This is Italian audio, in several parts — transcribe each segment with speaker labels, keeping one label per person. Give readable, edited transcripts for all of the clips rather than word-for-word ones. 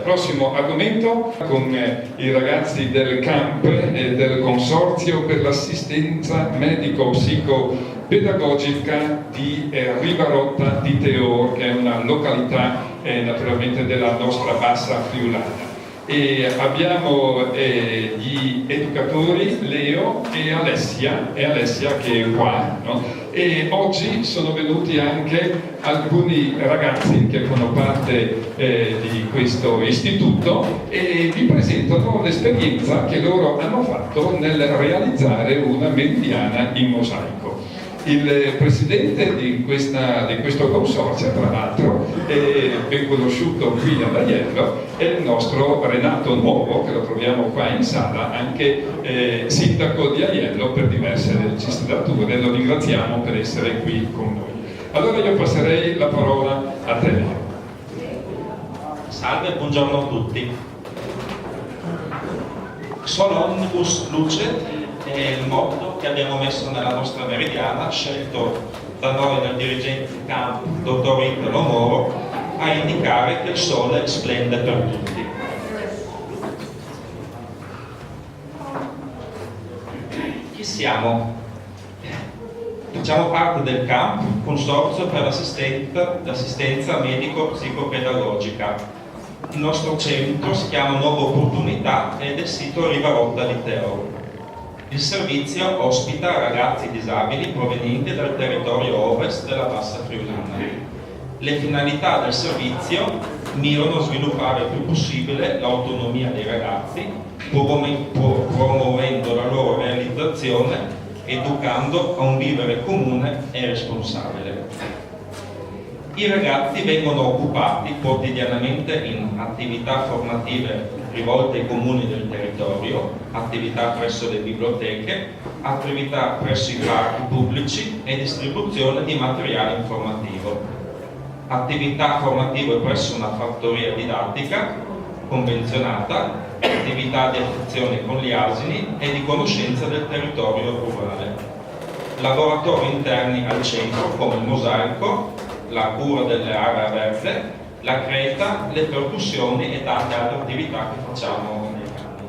Speaker 1: Prossimo argomento con i ragazzi del CAMP e del Consorzio per l'assistenza medico-psicopedagogica di Rivarotta di Teor, che è una località naturalmente della nostra bassa friulana. E abbiamo gli educatori Leo e Alessia che è qua, no? E oggi sono venuti anche alcuni ragazzi che fanno parte di questo istituto e vi presentano l'esperienza che loro hanno fatto nel realizzare una meridiana in mosaico. Il presidente di questo consorzio, tra l'altro, è ben conosciuto qui ad Aiello, è il nostro Renato Nuovo, che lo troviamo qua in sala, anche sindaco di Aiello per diverse legislature. Lo ringraziamo per essere qui con noi. Allora io passerei la parola a te.
Speaker 2: Salve, buongiorno a tutti. Solo Omnibus Luce è il motto che abbiamo messo nella nostra meridiana, scelto da noi dal dirigente CAMP, dottor Italo Moro, a indicare che il sole splende per tutti. Chi siamo? Facciamo parte del CAMP, Consorzio per l'assistenza medico-psicopedagogica. Il nostro centro si chiama Nuova Opportunità ed è sito Rivarotta di Teor. Il servizio ospita ragazzi disabili provenienti dal territorio ovest della Bassa Friulana. Le finalità del servizio mirano a sviluppare il più possibile l'autonomia dei ragazzi, promuovendo la loro realizzazione, educando a un vivere comune e responsabile. I ragazzi vengono occupati quotidianamente in attività formative rivolte ai comuni del territorio, attività presso le biblioteche, attività presso i parchi pubblici e distribuzione di materiale informativo, attività formative presso una fattoria didattica convenzionata, attività di affezione con gli asini e di conoscenza del territorio rurale, lavoratori interni al centro come il mosaico, la cura delle aree aperte, la creta, le percussioni e tante altre attività che facciamo nei campi.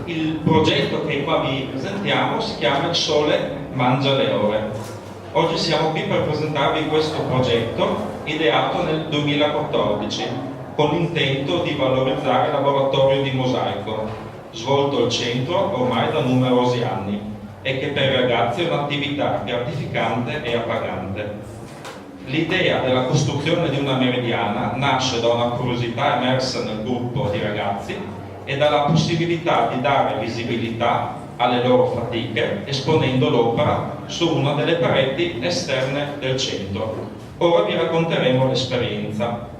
Speaker 2: Il progetto che qua vi presentiamo si chiama Il Sole Mangia le Ore. Oggi siamo qui per presentarvi questo progetto ideato nel 2014 con l'intento di valorizzare il laboratorio di mosaico svolto al centro ormai da numerosi anni e che per i ragazzi è un'attività gratificante e appagante. L'idea della costruzione di una meridiana nasce da una curiosità emersa nel gruppo di ragazzi e dalla possibilità di dare visibilità alle loro fatiche esponendo l'opera su una delle pareti esterne del centro. Ora vi racconteremo l'esperienza.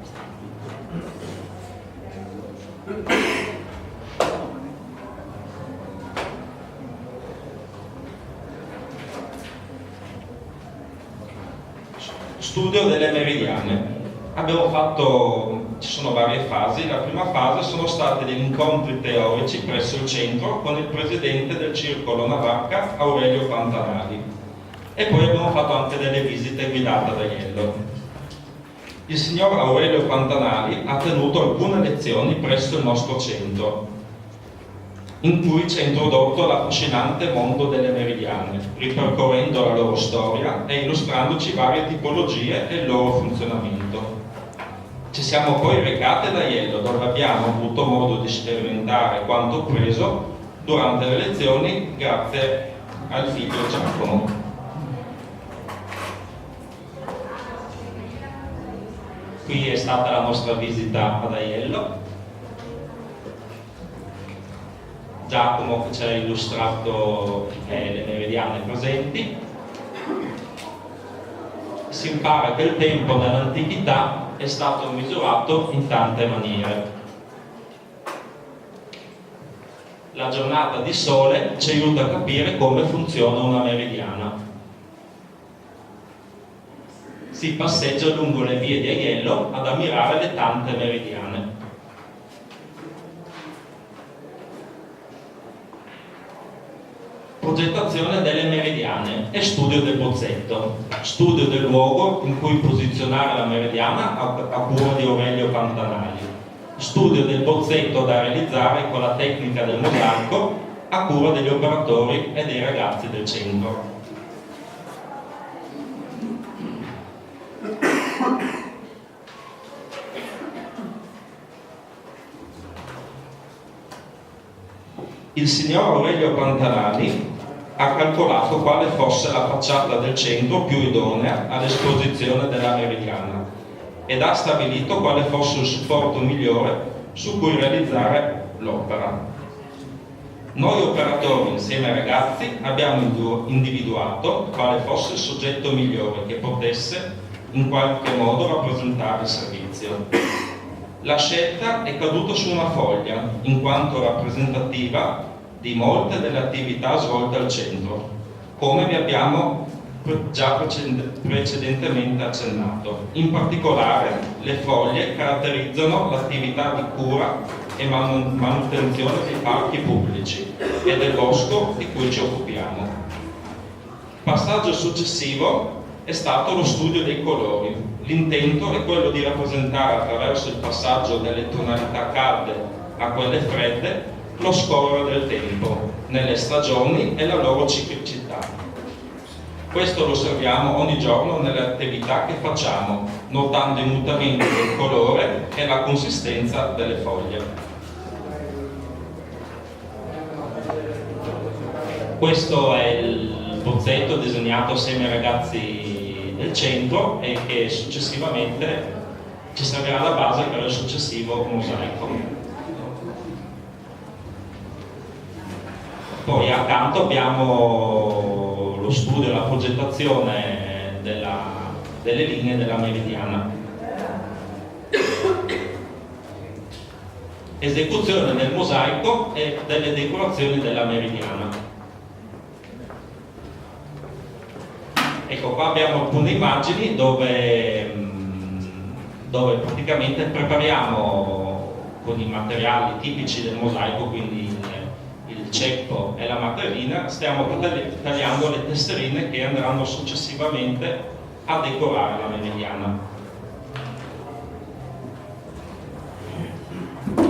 Speaker 2: Studio delle meridiane. Ci sono varie fasi. La prima fase sono stati degli incontri teorici presso il centro con il presidente del circolo Navacca, Aurelio Pantanali, e poi abbiamo fatto anche delle visite guidate da Aiello. Il signor Aurelio Pantanali ha tenuto alcune lezioni presso il nostro centro, in cui ci ha introdotto l'affascinante mondo delle meridiane, ripercorrendo la loro storia e illustrandoci varie tipologie e il loro funzionamento. Ci siamo poi recati ad Aiello, dove abbiamo avuto modo di sperimentare quanto preso durante le lezioni grazie al figlio Giacomo. Qui è stata la nostra visita ad Aiello. Giacomo che ci ha illustrato le meridiane presenti. Si impara che il tempo nell'antichità è stato misurato in tante maniere. La giornata di sole ci aiuta a capire come funziona una meridiana. Si passeggia lungo le vie di Aiello ad ammirare le tante meridiane. progettazione delle meridiane e studio del bozzetto, studio del luogo in cui posizionare la meridiana a cura di Aurelio Pantanali, studio del bozzetto da realizzare con la tecnica del mosaico a cura degli operatori e dei ragazzi del centro. Il signor Aurelio Pantanali ha calcolato quale fosse la facciata del centro più idonea all'esposizione della meridiana ed ha stabilito quale fosse il supporto migliore su cui realizzare l'opera. Noi operatori, insieme ai ragazzi, abbiamo individuato quale fosse il soggetto migliore che potesse in qualche modo rappresentare il servizio. La scelta è caduta su una foglia, in quanto rappresentativa di molte delle attività svolte al centro, come vi abbiamo già precedentemente accennato. In particolare, le foglie caratterizzano l'attività di cura e manutenzione dei parchi pubblici e del bosco di cui ci occupiamo. Passaggio successivo è stato lo studio dei colori. L'intento è quello di rappresentare attraverso il passaggio delle tonalità calde a quelle fredde lo scorrere del tempo, nelle stagioni e la loro ciclicità. Questo lo osserviamo ogni giorno nelle attività che facciamo, notando i mutamenti del colore e la consistenza delle foglie. Questo è il bozzetto disegnato assieme ai ragazzi del centro e che successivamente ci servirà la base per il successivo mosaico. Poi accanto abbiamo lo studio e la progettazione delle linee della meridiana. Esecuzione del mosaico e delle decorazioni della meridiana. Ecco, qua abbiamo alcune immagini dove praticamente prepariamo con i materiali tipici del mosaico, quindi il ceppo e la materina, stiamo tagliando le tesserine che andranno successivamente a decorare la meridiana.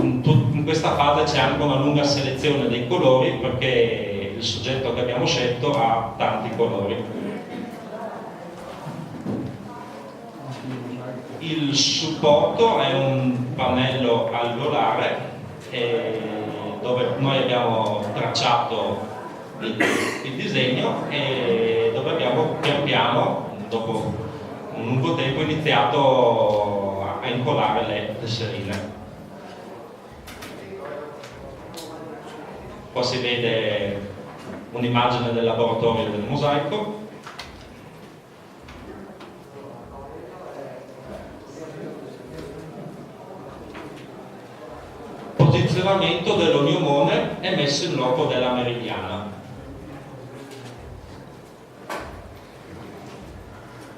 Speaker 2: In questa fase c'è anche una lunga selezione dei colori perché il soggetto che abbiamo scelto ha tanti colori. Il supporto è un pannello alveolare dove noi abbiamo tracciato il disegno e dove abbiamo pian piano, dopo un lungo tempo, iniziato a incollare le tesserine. Qua si vede un'immagine del laboratorio del mosaico. Posizionamento dell'ognomone è messo in loco della meridiana.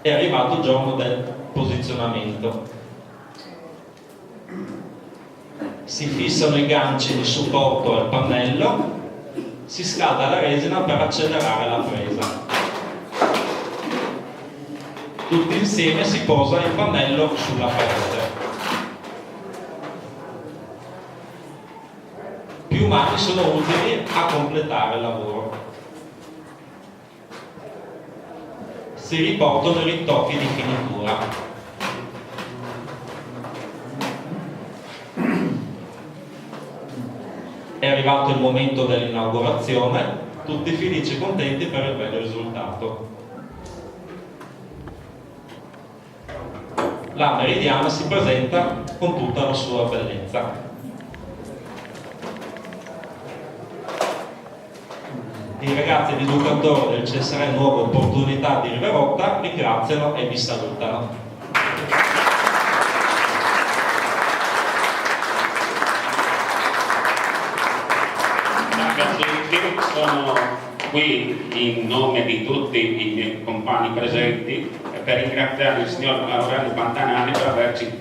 Speaker 2: È arrivato il giorno del posizionamento. Si fissano i ganci di supporto al pannello, si scalda la resina per accelerare la presa. Tutti insieme si posa il pannello sulla parete. Più mani sono utili a completare il lavoro. Si riportano i ritocchi di finitura. È arrivato il momento dell'inaugurazione, tutti felici e contenti per il bello risultato. La meridiana si presenta con tutta la sua bellezza. I ragazzi ed educatori del CSR Nuove Opportunità di Riverotta ringraziano e vi salutano.
Speaker 3: Sono qui in nome di tutti i miei compagni presenti per ringraziare il signor Aurelio Pantanali per averci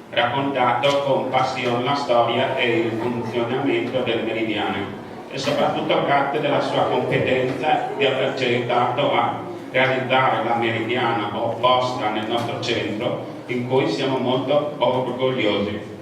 Speaker 3: raccontato con passione la storia e il funzionamento del meridiano. e soprattutto grazie della sua competenza di averci aiutato a realizzare la meridiana opposta nel nostro centro, in cui siamo molto orgogliosi.